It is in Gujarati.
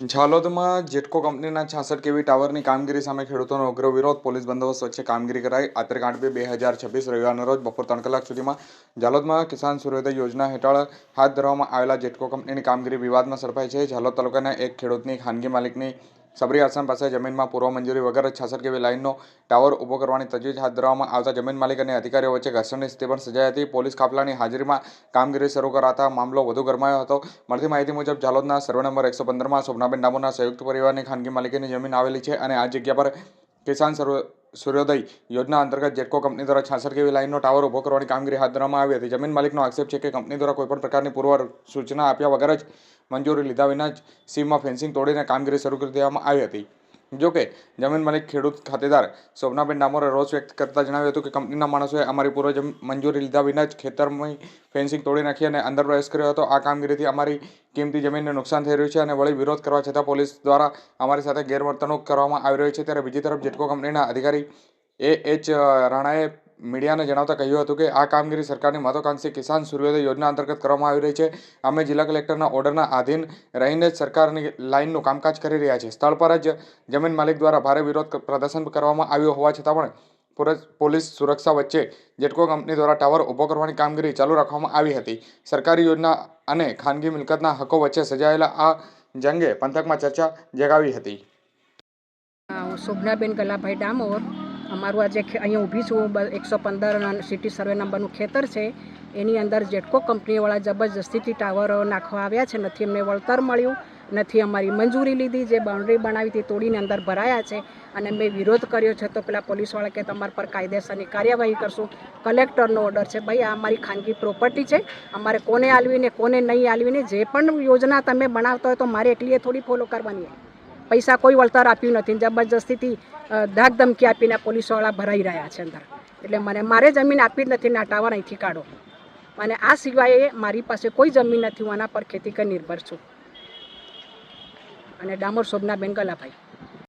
ઝાલોદમાં જેટકો કંપનીના 66 કેવી ટાવરની કામગીરી સામે ખેડૂતોનો ઉગ્ર વિરોધ. પોલીસ બંદોબસ્ત વચ્ચે કામગીરી કરાઈ. આ 13/8/2026 રવિવારના રોજ બપોર 3 કલાક સુધીમાં ઝાલોદમાં કિસાન સૂર્યોદય યોજના હેઠળ હાથ ધરવામાં આવેલા જેટકો કંપનીની કામગીરી વિવાદમાં સર્પાઈ છે. ઝાલોદ તાલુકાના એક ખેડૂતની ખાનગી માલિકની સબરી આશ્રમ પાસે જમીનમાં પૂર્વ મંજૂરી વગર 66 કેવી લાઇનનો ટાવર ઊભો કરવાની તજવીજ હાથ ધરવામાં આવતા જમીન માલિક અને અધિકારીઓ વચ્ચે ઘર્ષણની સ્થિતિ પણ સર્જાઈ હતી. પોલીસ કાફલાની હાજરીમાં કામગીરી શરૂ કરાતા મામલો વધુ ગરમાયો હતો. મળતી માહિતી મુજબ ઝાલોદના સર્વે નંબર 115માં શોભનાબેન ડામોરના સંયુક્ત પરિવારની ખાનગી માલિકીની જમીન આવેલી છે અને આ જગ્યા પર કિસાન સૂર્યોદય યોજના અંતર્ગત જેટકો કંપની દ્વારા 66 કેવી લાઇનનો ટાવર ઊભો કરવાની કામગીરી હાથ ધરવામાં આવી હતી. જમીન માલિકનો આક્ષેપ છે કે કંપની દ્વારા કોઈપણ પ્રકારની પૂર્વ સૂચના આપ્યા વગર જ મંજૂરી લીધા વિના જ સીમમાં ફેન્સિંગ તોડીને કામગીરી શરૂ કરી દેવામાં આવી હતી. જોકે જમીન માલિક ખેડૂત ખાતેદાર શોભનાબેન ડામોરે રોષ વ્યક્ત કરતા જણાવ્યું હતું કે કંપનીના માણસોએ અમારી પૂર્વ મંજૂરી લીધા વિના જ ખેતરમાં ફેન્સિંગ તોડી નાખી અને અંદર પ્રવેશ કર્યો હતો. આ કામગીરીથી અમારી કિંમતી જમીનને નુકસાન થઈ રહ્યું છે અને વળી વિરોધ કરવા છતાં પોલીસ દ્વારા અમારી સાથે ગેરવર્તણૂક કરવામાં આવી રહી છે. ત્યારે બીજી તરફ જેટકો કંપનીના અધિકારી A.H. રાણાએ મીડિયાને જણાવતા કહ્યું હતું કે આ કામગીરી સરકારની મહત્વાકાંક્ષી કિસાન સૂર્યોદય યોજના અંતર્ગત કરવામાં આવી રહી છે. અમે જિલ્લા કલેક્ટરના ઓર્ડરના આધીન રહીને જ સરકારની લાઇનનું કામકાજ કરી રહ્યા છીએ. સ્થળ પર જ જમીન માલિક દ્વારા ભારે વિરોધ પ્રદર્શન કરવામાં આવ્યું હોવા છતાં પણ પોલીસ સુરક્ષા વચ્ચે જેટકો કંપની દ્વારા ટાવર ઊભો કરવાની કામગીરી ચાલુ રાખવામાં આવી હતી. સરકારી યોજના અને ખાનગી મિલકતના હકો વચ્ચે સર્જાયેલા આ જંગે પંથકમાં ચર્ચા જગાવી હતી. હું શોભનાબેન ગલાભાઈ ડામોર. અમારું આજે અહીંયા ઊભી છું 115 સિટી સર્વે નંબરનું ખેતર છે. એની અંદર જેટકો કંપનીવાળા જબરજસ્તીથી ટાવર નાખવા આવ્યા છે. નથી અમને વળતર મળ્યું, નથી અમારી મંજૂરી લીધી. જે બાઉન્ડ્રી બનાવી હતી તોડીને અંદર ભરાયા છે અને મેં વિરોધ કર્યો છે તો પેલા પોલીસવાળા કે તમારા પર કાયદેસરની કાર્યવાહી કરશું. કલેક્ટરનો ઓર્ડર છે. ભાઈ આ અમારી ખાનગી પ્રોપર્ટી છે. અમારે કોને આલવીને કોને નહીં આલવીને જે પણ યોજના તમે બનાવતા હોય તો મારે એકલીએ થોડી ફોલો કરવાની હોય. પૈસા કોઈ વળતર આપ્યું નથી. જબરજસ્તીથી ધાક ધમકી આપીને પોલીસવાળા ભરાઈ રહ્યા છે અંદર. એટલે મારે જમીન આપી જ નથી ને આ ટાવર અહીંથી કાઢો. અને આ સિવાય મારી પાસે કોઈ જમીન નથી. હું આના પર ખેતી કરી નિર્ભર છું. અને ડામોર શોભનાબેન ગલાભાઈ.